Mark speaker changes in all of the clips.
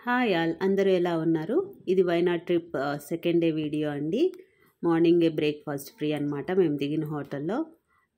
Speaker 1: Hi all అందరూ ఎలా ఉన్నారు? ఇది Wayanad trip second day video అండి. మార్నింగే బ్రేక్ఫాస్ట్ ఫ్రీ అనమాట. మేము దిగిన హోటల్లో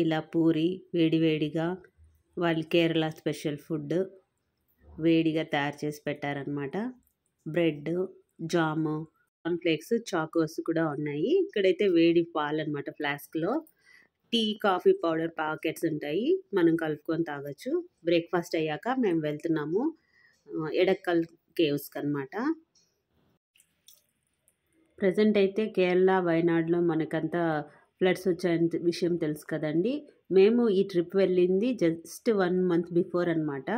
Speaker 1: ఇలా పూరి వేడివేడిగా వాళ్ళు కేరళ స్పెషల్ ఫుడ్ వేడిగా తయారు చేసి పెట్టారనమాట. బ్రెడ్, జాము, కార్న్ఫ్లేక్స్, చాకోస్ కూడా ఉన్నాయి. ఇక్కడైతే వేడి పాలన్నమాట ఫ్లాస్క్లో. టీ, కాఫీ పౌడర్ ప్యాకెట్స్ ఉంటాయి, మనం కలుపుకొని తాగొచ్చు. బ్రేక్ఫాస్ట్ అయ్యాక మేము వెళ్తున్నాము ఎడక్కల్ కేవ్స్కి అనమాట. ప్రజెంట్ అయితే కేరళ వయనాడ్లో మనకంతా ఫ్లడ్స్ వచ్చే విషయం తెలుసు కదండి. మేము ఈ ట్రిప్ వెళ్ళింది జస్ట్ 1 month బిఫోర్ అనమాట.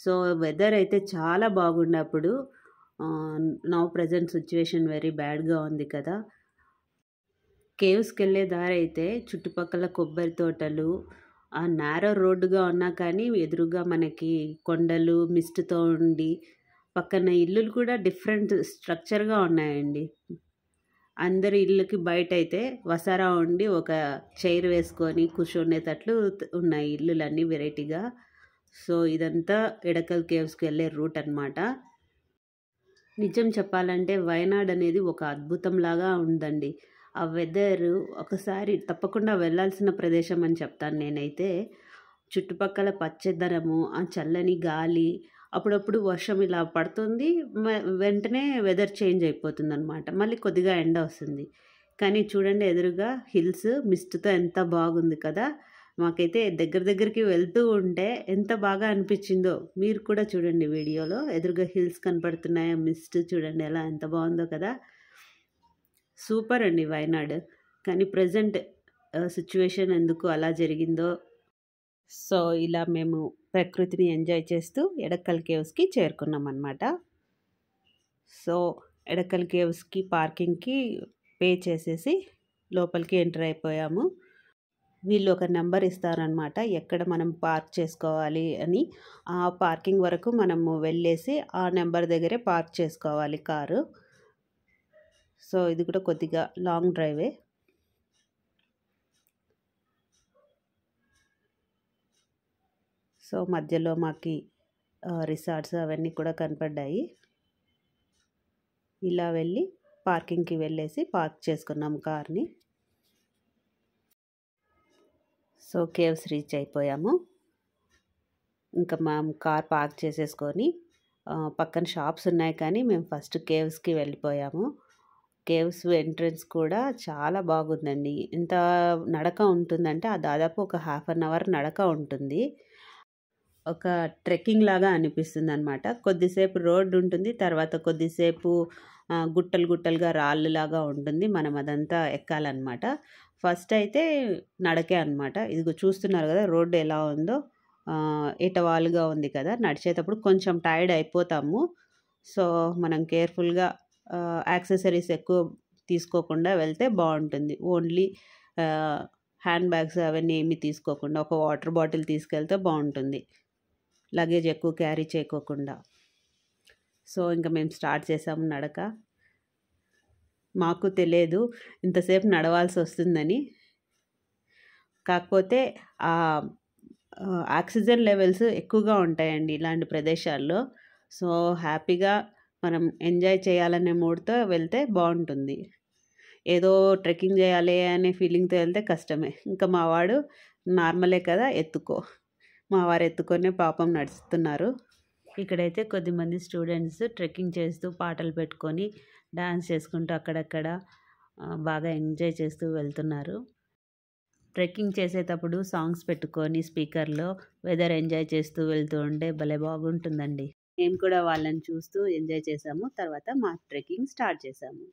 Speaker 1: సో వెదర్ అయితే చాలా బాగుండే అప్పుడు. నౌ ప్రజెంట్ సిచ్యువేషన్ వెరీ బ్యాడ్గా ఉంది కదా. కేవ్స్కి వెళ్ళే దారి అయితే చుట్టుపక్కల కొబ్బరి తోటలు, ఆ నేరో రోడ్డుగా ఉన్నా కానీ ఎదురుగా మనకి కొండలు మిస్ట్తో ఉండి, పక్కన ఇల్లులు కూడా డిఫరెంట్ స్ట్రక్చర్గా ఉన్నాయండి. అందరి ఇళ్ళకి బయట అయితే వసారా ఉండి ఒక చైర్ వేసుకొని కూర్చునేటట్లు ఉన్నాయి ఇల్లులన్నీ వెరైటీగా. సో ఇదంతా ఎడకల్ కేవ్స్కి వెళ్ళే రూట్ అనమాట. నిజం చెప్పాలంటే వయనాడ్ అనేది ఒక అద్భుతంలాగా ఉందండి. ఆ వెదర్ ఒకసారి తప్పకుండా వెళ్ళాల్సిన ప్రదేశం అని చెప్తాను నేనైతే. చుట్టుపక్కల పచ్చదనము, ఆ చల్లని గాలి, అప్పుడప్పుడు వర్షం ఇలా పడుతుంది, వెంటనే వెదర్ చేంజ్ అయిపోతుంది అనమాట. మళ్ళీ కొద్దిగా ఎండ వస్తుంది. కానీ చూడండి ఎదురుగా హిల్స్ మిస్ట్తో ఎంత బాగుంది కదా. మాకైతే దగ్గరికి వెళ్తూ ఉంటే ఎంత బాగా అనిపించిందో. మీరు కూడా చూడండి వీడియోలో, ఎదురుగా హిల్స్ కనపడుతున్నాయి, మిస్ట్ చూడండి ఎలా ఎంత బాగుందో కదా. సూపర్ అండి వయనాడ్. కానీ ప్రజెంట్ సిచ్యువేషన్ ఎందుకు అలా జరిగిందో. సో ఇలా మేము ప్రకృతిని ఎంజాయ్ చేస్తూ ఎడక్కల్ కేవ్స్కి చేరుకున్నాం అన్నమాట. సో ఎడక్కల్ కేవ్స్కి పార్కింగ్కి పే చేసేసి లోపలికి ఎంటర్ అయిపోయాము. వీళ్ళు ఒక నెంబర్ ఇస్తారనమాట, ఎక్కడ మనం పార్క్ చేసుకోవాలి అని. ఆ పార్కింగ్ వరకు మనము వెళ్ళేసి ఆ నెంబర్ దగ్గరే పార్క్ చేసుకోవాలి కారు. సో ఇది కూడా కొద్దిగా లాంగ్ డ్రైవే. సో మధ్యలో మాకి రిసార్ట్స్ అవన్నీ కూడా కనపడ్డాయి. ఇలా వెళ్ళి పార్కింగ్కి వెళ్ళేసి పార్క్ చేసుకున్నాం కార్ని. సో కేవ్స్ రీచ్ అయిపోయాము. ఇంకా మేము కార్ పార్క్ చేసేసుకొని పక్కన షాప్స్ ఉన్నాయి కానీ మేము ఫస్ట్ కేవ్స్కి వెళ్ళిపోయాము. కేవ్స్ ఎంట్రన్స్ కూడా చాలా బాగుందండి. ఎంత నడక ఉంటుందంటే దాదాపు ఒక 1/2 hour నడక ఉంటుంది. ఒక ట్రెక్కింగ్ లాగా అనిపిస్తుంది అనమాట. కొద్దిసేపు రోడ్డు ఉంటుంది, తర్వాత కొద్దిసేపు గుట్టలుగా రాళ్ళులాగా ఉంటుంది. మనం అదంతా ఎక్కాలన్నమాట. ఫస్ట్ అయితే నడకే అనమాట. ఇదిగో చూస్తున్నారు కదా రోడ్డు ఎలా ఉందో, ఏటవాలుగా ఉంది కదా. నడిచేటప్పుడు కొంచెం టైర్డ్ అయిపోతాము. సో మనం కేర్ఫుల్గా యాక్సెసరీస్ ఎక్కువ తీసుకోకుండా వెళ్తే బాగుంటుంది. ఓన్లీ హ్యాండ్ బ్యాగ్స్ అవన్నీ ఏమీ తీసుకోకుండా ఒక వాటర్ బాటిల్ తీసుకెళ్తే బాగుంటుంది, లగేజ్ ఎక్కువ క్యారీ చేయకోకుండా. సో ఇంకా మేము స్టార్ట్ చేసాము నడక. మాకు తెలియదు ఇంతసేపు నడవాల్సి వస్తుందని. కాకపోతే ఆక్సిజన్ లెవెల్స్ ఎక్కువగా ఉంటాయండి ఇలాంటి ప్రదేశాల్లో. సో హ్యాపీగా మనం ఎంజాయ్ చేయాలనే మూడ్తో వెళ్తే బాగుంటుంది. ఏదో ట్రెక్కింగ్ చేయాలి అనే ఫీలింగ్తో వెళ్తే కష్టమే. ఇంకా మా వాడు నార్మలే కదా ఎత్తుకో, మా వారు ఎత్తుకొనే పాపం నడుస్తున్నారు. ఇక్కడైతే కొద్దిమంది స్టూడెంట్స్ ట్రెక్కింగ్ చేస్తూ పాటలు పెట్టుకొని డాన్స్ చేసుకుంటూ అక్కడక్కడ బాగా ఎంజాయ్ చేస్తూ వెళ్తున్నారు. ట్రెక్కింగ్ చేసేటప్పుడు సాంగ్స్ పెట్టుకొని స్పీకర్లో వెదర్ ఎంజాయ్ చేస్తూ వెళ్తూ ఉంటే భలే బాగుంటుందండి. మేము కూడా వాళ్ళని చూస్తూ ఎంజాయ్ చేసాము. తర్వాత మా ట్రెక్కింగ్ స్టార్ట్ చేసాము.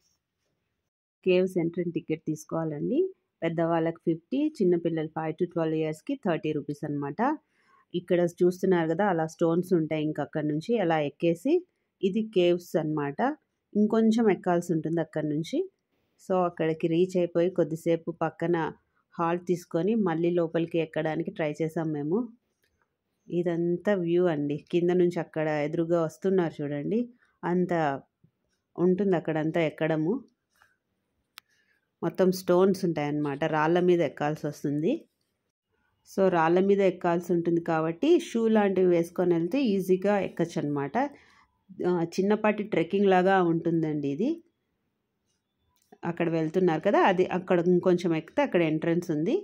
Speaker 1: కేవ్స్ ఎంట్రన్స్ టికెట్ తీసుకోవాలండి. పెద్దవాళ్ళకి 50, చిన్నపిల్లలు 5 to 12 yearsకి 30 rupees అనమాట. ఇక్కడ చూస్తున్నారు కదా అలా స్టోన్స్ ఉంటాయి. ఇంకా అక్కడ నుంచి అలా ఎక్కేసి ఇది కేవ్స్ అనమాట. ఇంకొంచెం ఎక్కాల్సి ఉంటుంది అక్కడ నుంచి. సో అక్కడికి రీచ్ అయిపోయి కొద్దిసేపు పక్కన హాల్ట్ తీసుకొని మళ్ళీ లోపలికి ఎక్కడానికి ట్రై చేసాం మేము. ఇదంతా వ్యూ అండి, కింద నుంచి అక్కడ ఎదురుగా వస్తున్నారు చూడండి, అంత ఉంటుంది అక్కడంతా ఎక్కడము. మొత్తం స్టోన్స్ ఉంటాయన్నమాట, రాళ్ళ మీద ఎక్కాల్సి వస్తుంది. సో రాళ్ళ మీద ఎక్కాల్సి ఉంటుంది కాబట్టి షూ లాంటివి వేసుకొని వెళ్తే ఈజీగా ఎక్కచ్చు అనమాట. చిన్నపాటి ట్రెక్కింగ్ లాగా ఉంటుందండి ఇది. అక్కడ వెళ్తున్నారు కదా, అది అక్కడ ఇంకొంచెం ఎక్కితే అక్కడ ఎంట్రన్స్ ఉంది.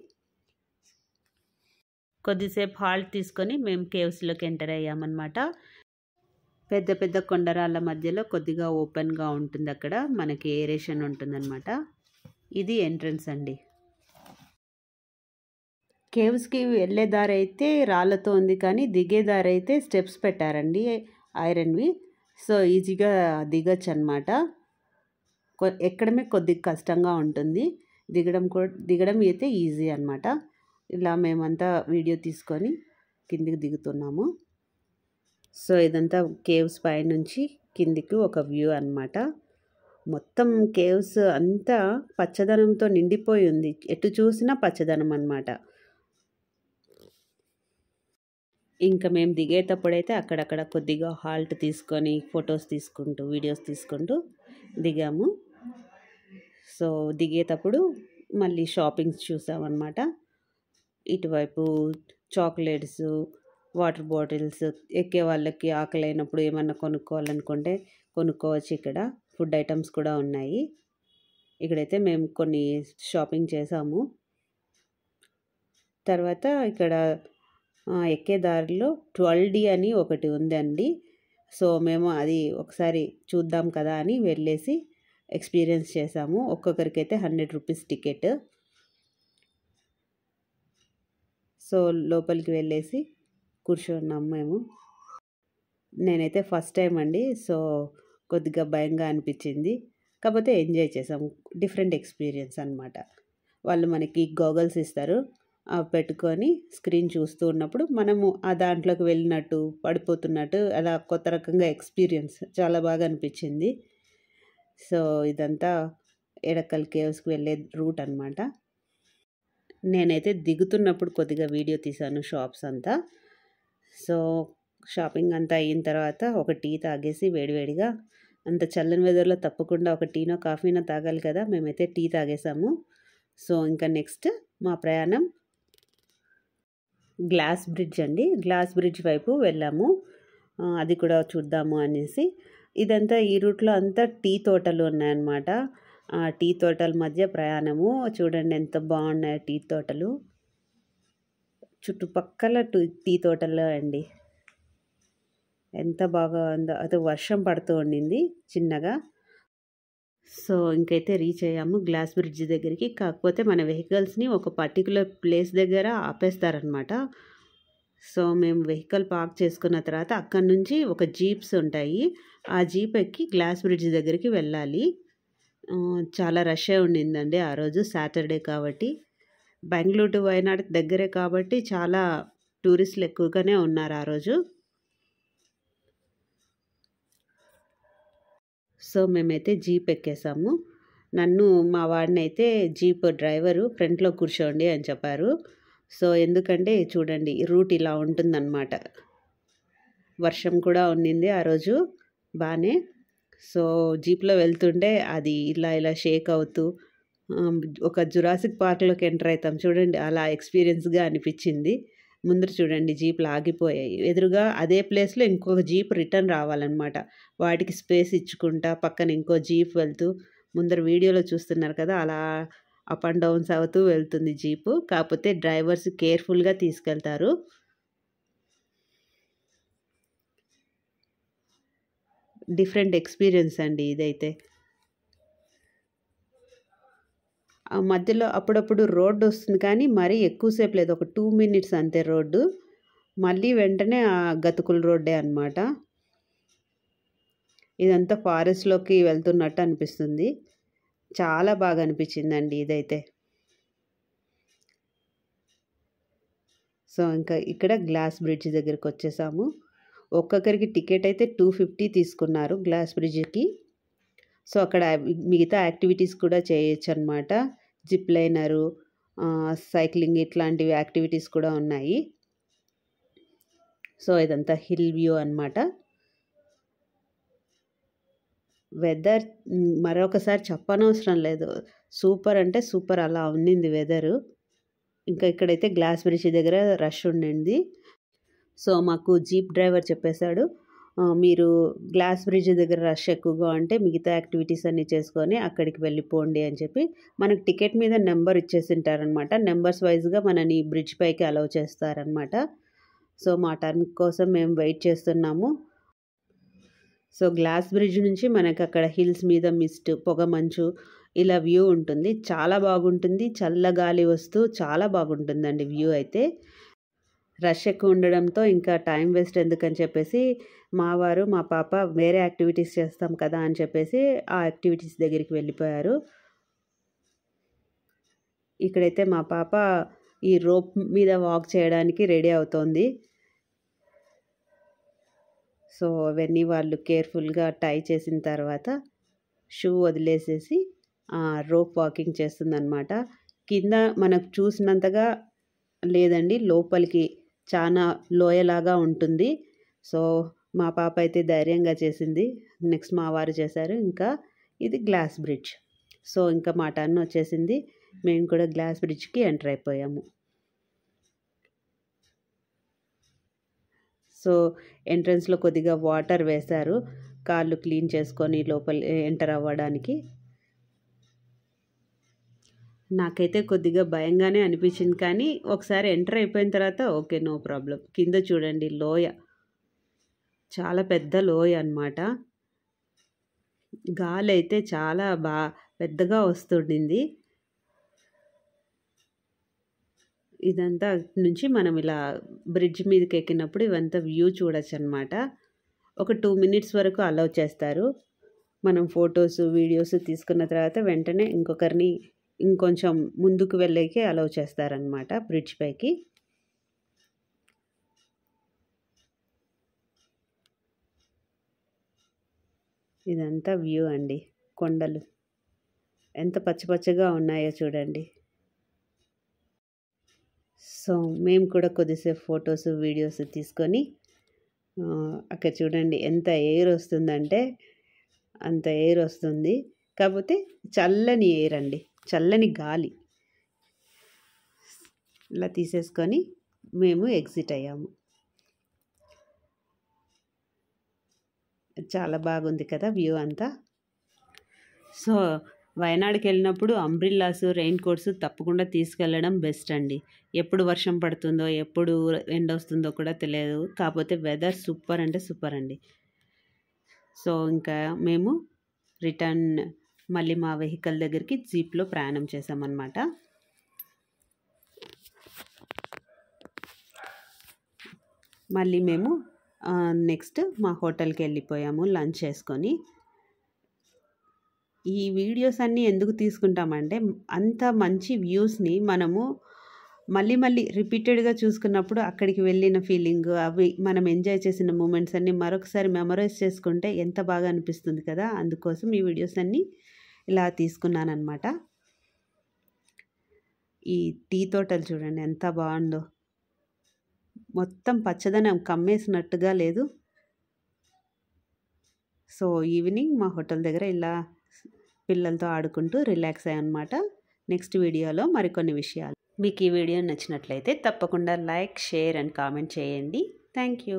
Speaker 1: కొద్దిసేపు హాల్ట్ తీసుకొని మేము కేవ్స్లోకి ఎంటర్ అయ్యామన్నమాట. పెద్ద పెద్ద కొండరాళ్ళ మధ్యలో కొద్దిగా ఓపెన్గా ఉంటుంది, అక్కడ మనకి ఏరేషన్ ఉంటుందన్నమాట. ఇది ఎంట్రన్స్ అండి. కేవ్స్కి వెళ్ళే దారి అయితే రాళ్ళతో ఉంది, కానీ దిగే దారి అయితే స్టెప్స్ పెట్టారండి ఐరన్వి. సో ఈజీగా దిగచ్చు అనమాట. ఎక్కడమే కొద్దిగా కష్టంగా ఉంటుంది, దిగడం అయితే ఈజీ అనమాట. ఇలా మేమంతా వీడియో తీసుకొని కిందికి దిగుతున్నాము. సో ఇదంతా కేవ్స్ పైనుంచి కిందికి ఒక వ్యూ అనమాట. మొత్తం కేవ్స్ అంతా పచ్చదనంతో నిండిపోయి ఉంది, ఎటు చూసినా పచ్చదనం అనమాట. ఇంకా మేము దిగేటప్పుడైతే అక్కడక్కడ కొద్దిగా హాల్ట్ తీసుకొని ఫొటోస్ తీసుకుంటూ వీడియోస్ తీసుకుంటూ దిగాము. సో దిగేటప్పుడు మళ్ళీ షాపింగ్స్ చూసామన్నమాట. ఇటువైపు చాక్లెట్స్, వాటర్ బాటిల్స్, ఎక్కే వాళ్ళకి ఆకలి అయినప్పుడు ఏమన్నా కొనుక్కోవాలనుకుంటే కొనుక్కోవచ్చు. ఇక్కడ ఫుడ్ ఐటమ్స్ కూడా ఉన్నాయి. ఇక్కడైతే మేము కొన్ని షాపింగ్ చేసాము. తర్వాత ఇక్కడ ఎక్కే దారిలో 12D అని ఒకటి ఉందండి. సో మేము అది ఒకసారి చూద్దాం కదా అని వెళ్ళేసి ఎక్స్పీరియన్స్ చేసాము. ఒక్కొక్కరికైతే 100 రూపీస్ టికెట్. సో లోపలికి వెళ్ళేసి కూర్చున్నాము మేము. నేనైతే ఫస్ట్ టైం అండి, సో కొద్దిగా భయంగా అనిపించింది, కాకపోతే ఎంజాయ్ చేసాము. డిఫరెంట్ ఎక్స్పీరియన్స్ అనమాట. వాళ్ళు మనకి గోగల్స్ ఇస్తారు, పెట్టుకొని స్క్రీన్ చూస్తూ ఉన్నప్పుడు మనము ఆ దాంట్లోకి వెళ్ళినట్టు పడిపోతున్నట్టు అలా కొత్త రకంగా ఎక్స్పీరియన్స్ చాలా బాగా అనిపించింది. సో ఇదంతా ఎడక్కల్ కేవ్స్కి వెళ్ళే రూట్ అనమాట. నేనైతే దిగుతున్నప్పుడు కొద్దిగా వీడియో తీశాను షాప్స్ అంతా. సో షాపింగ్ అంతా అయిన తర్వాత ఒక టీ తాగేసి వేడివేడిగా, అంత చల్లని వెదర్లో తప్పకుండా ఒక టీనో కాఫీనో తాగాలి కదా, మేమైతే టీ తాగేసాము. సో ఇంకా నెక్స్ట్ మా ప్రయాణం గ్లాస్ బ్రిడ్జ్ అండి. గ్లాస్ బ్రిడ్జ్ వైపు వెళ్ళాము, అది కూడా చూద్దాము అనేసి. ఇదంతా ఈ రూట్లో అంతా టీ తోటలు ఉన్నాయన్నమాట. ఆ టీ తోటల మధ్య ప్రయాణము. చూడండి ఎంత బాగున్నాయి టీ తోటలు, చుట్టుపక్కల టీ తోటలు అండి. ఎంత బాగా ఉందో. అది వర్షం పడుతూ ఉండింది చిన్నగా. సో ఇంకైతే రీచ్ అయ్యాము గ్లాస్ బ్రిడ్జ్ దగ్గరికి. కాకపోతే మన వెహికల్స్ని ఒక పర్టికులర్ ప్లేస్ దగ్గర ఆపేస్తారనమాట. సో మేము వెహికల్ పార్క్ చేసుకున్న తర్వాత అక్కడి నుంచి ఒక జీప్స్ ఉంటాయి, ఆ జీప్ ఎక్కి గ్లాస్ బ్రిడ్జ్ దగ్గరికి వెళ్ళాలి. చాలా రష్ ఉండిందండి ఆ రోజు, సాటర్డే కాబట్టి. బెంగళూరు టు వయనాడ్ దగ్గరే కాబట్టి చాలా టూరిస్టులు ఎక్కువగానే ఉన్నారు ఆ రోజు. సో మేమైతే జీప్ ఎక్కేసాము. నన్ను మా వాడిని అయితే జీప్ డ్రైవరు ఫ్రంట్లో కూర్చోండి అని చెప్పారు. సో ఎందుకంటే చూడండి రూట్ ఇలా ఉంటుందన్నమాట. వర్షం కూడా ఉండింది ఆ రోజు బాగానే. సో జీప్లో వెళ్తుంటే అది ఇలా షేక్ అవుతూ ఒక జురాసిక్ పార్క్లోకి ఎంటర్ అవుతాం చూడండి, అలా ఎక్స్పీరియన్స్గా అనిపించింది. ముందర చూడండి జీప్లు ఆగిపోయాయి, ఎదురుగా అదే ప్లేస్లో ఇంకొక జీప్ రిటర్న్ రావాలన్నమాట. వాటికి స్పేస్ ఇచ్చుకుంటా పక్కన ఇంకో జీప్ వెళ్తూ, ముందర వీడియోలో చూస్తున్నారు కదా అలా అప్ అండ్ డౌన్స్ అవుతూ వెళ్తుంది జీపు. కాకపోతే డ్రైవర్స్ కేర్ఫుల్గా తీసుకెళ్తారు. డిఫరెంట్ ఎక్స్పీరియన్స్ అండి ఇదైతే. ఆ మధ్యలో అప్పుడప్పుడు రోడ్డు వస్తుంది, కానీ మరీ ఎక్కువసేపు లేదు, ఒక 2 minutes అంతే రోడ్డు. మళ్ళీ వెంటనే ఆ గతుకుల రోడ్డే అనమాట. ఇదంతా ఫారెస్ట్లోకి వెళ్తున్నట్టు అనిపిస్తుంది. చాలా బాగా అనిపించిందండి ఇదైతే. సో ఇంకా ఇక్కడ గ్లాస్ బ్రిడ్జ్ దగ్గరికి వచ్చేసాము. ఒక్కొక్కరికి టికెట్ అయితే 250 తీసుకున్నారు గ్లాస్ బ్రిడ్జ్కి. సో అక్కడ మిగతా యాక్టివిటీస్ కూడా చేయొచ్చు అనమాట. జిప్ లైనరు, సైక్లింగ్ ఇట్లాంటివి యాక్టివిటీస్ కూడా ఉన్నాయి. సో ఇదంతా హిల్ వ్యూ అనమాట. వెదర్ మరొకసారి చెప్పనవసరం లేదు, సూపర్ అంటే సూపర్ అలా ఉండింది వెదరు. ఇంకా ఇక్కడైతే గ్లాస్ బ్రిడ్జ్ దగ్గర రష్ ఉండింది. సో మాకు జీప్ డ్రైవర్ చెప్పేశాడు, మీరు గ్లాస్ బ్రిడ్జ్ దగ్గర రష్ ఎక్కువగా ఉంటే మిగతా యాక్టివిటీస్ అన్నీ చేసుకొని అక్కడికి వెళ్ళిపోండి అని చెప్పి మనకు టికెట్ మీద నెంబర్ ఇచ్చేసింటారనమాట. నెంబర్స్ వైజ్గా మనని బ్రిడ్జ్ పైకి అలౌ చేస్తారనమాట. సో మా టర్న్ కోసం మేము వెయిట్ చేస్తున్నాము. సో గ్లాస్ బ్రిడ్జ్ నుంచి మనకు అక్కడ హిల్స్ మీద మిస్ట్, పొగ మంచు ఇలా వ్యూ ఉంటుంది. చాలా బాగుంటుంది. చల్ల గాలి వస్తూ చాలా బాగుంటుందండి వ్యూ అయితే. రష్ ఎక్కువ ఉండడంతో ఇంకా టైం వేస్ట్ ఎందుకని చెప్పేసి మా వారు మా పాప వేరే యాక్టివిటీస్ చేస్తాం కదా అని చెప్పేసి ఆ యాక్టివిటీస్ దగ్గరికి వెళ్ళిపోయారు. ఇక్కడైతే మా పాప ఈ రోప్ మీద వాక్ చేయడానికి రెడీ అవుతోంది. సో అవన్నీ వాళ్ళు కేర్ఫుల్గా టై చేసిన తర్వాత షూ వదిలేసేసి రోప్ వాకింగ్ చేస్తుందన్నమాట. కింద మనకు చూసినంతగా లేదండి, లోపలికి చాలా లోయలాగా ఉంటుంది. సో మా పాప అయితే ధైర్యంగా చేసింది. నెక్స్ట్ మా వారు చేశారు. ఇంకా ఇది గ్లాస్ బ్రిడ్జ్. సో ఇంకా మా టర్న్ వచ్చేసింది. మేము కూడా గ్లాస్ బ్రిడ్జ్కి ఎంటర్ అయిపోయాము. సో ఎంట్రన్స్లో కొద్దిగా వాటర్ వేశారు కాళ్ళు క్లీన్ చేసుకొని లోపల ఎంటర్ అవ్వడానికి. నాకైతే కొద్దిగా భయంగానే అనిపించింది, కానీ ఒకసారి ఎంటర్ అయిపోయిన తర్వాత ఓకే, నో ప్రాబ్లం. కింద చూడండి లోయ, చాలా పెద్ద లోయ అన్నమాట. గాలి అయితే చాలా పెద్దగా వస్తుండింది. ఇదంతా నుంచి మనం ఇలా బ్రిడ్జ్ మీదకి ఎక్కినప్పుడు ఇవంతా వ్యూ చూడొచ్చు అనమాట. ఒక 2 minutes వరకు అలౌ చేస్తారు. మనం ఫొటోస్ వీడియోస్ తీసుకున్న తర్వాత వెంటనే ఇంకొకరిని ఇంకొంచెం ముందుకు వెళ్ళేకి అలౌ చేస్తారనమాట బ్రిడ్జ్ పైకి. ఇదంతా వ్యూ అండి. కొండలు ఎంత పచ్చపచ్చగా ఉన్నాయో చూడండి. సో మేము కూడా కొద్దిసేపు ఫొటోస్ వీడియోస్ తీసుకొని అక్కడ చూడండి ఎంత ఎయిర్ వస్తుందంటే అంత ఎయిర్ వస్తుంది. కాకపోతే చల్లని ఎయిర్ అండి, చల్లని గాలి. ఇలా తీసేసుకొని మేము ఎగ్జిట్ అయ్యాము. చాలా బాగుంది కదా వ్యూ అంతా. సో వయనాడుకి వెళ్ళినప్పుడు అంబ్రిల్లాస్, రెయిన్ కోట్స్ తప్పకుండా తీసుకెళ్ళడం బెస్ట్ అండి. ఎప్పుడు వర్షం పడుతుందో ఎప్పుడు ఎండ వస్తుందో కూడా తెలియదు. కాకపోతే వెదర్ సూపర్ అంటే సూపర్ అండి. సో ఇంకా మేము రిటర్న్ మళ్ళీ మా వెహికల్ దగ్గరికి జీప్లో ప్రయాణం చేసామన్నమాట. మళ్ళీ మేము నెక్స్ట్ మా హోటల్కి వెళ్ళిపోయాము లంచ్ చేసుకొని. ఈ వీడియోస్ అన్నీ ఎందుకు తీసుకుంటామంటే అంత మంచి వ్యూస్ని మనము మళ్ళీ మళ్ళీ రిపీటెడ్గా చూసుకున్నప్పుడు అక్కడికి వెళ్ళిన ఫీలింగ్, అవి మనం ఎంజాయ్ చేసిన మూమెంట్స్ అన్నీ మరొకసారి మెమరైజ్ చేసుకుంటే ఎంత బాగా అనిపిస్తుంది కదా. అందుకోసం ఈ వీడియోస్ అన్నీ ఇలా తీసుకున్నానమాట. ఈ టీ తోటలు చూడండి ఎంత బాగుందో, మొత్తం పచ్చదనం కమ్మేసినట్టుగా లేదు. సో ఈవినింగ్ మా హోటల్ దగ్గర ఇలా పిల్లలతో ఆడుకుంటూ రిలాక్స్ అయ్యామన్నమాట. నెక్స్ట్ వీడియోలో మరికొన్ని విషయాలు. మీకు ఈ వీడియో నచ్చినట్లయితే తప్పకుండా లైక్, షేర్ అండ్ కామెంట్ చేయండి. Thank you.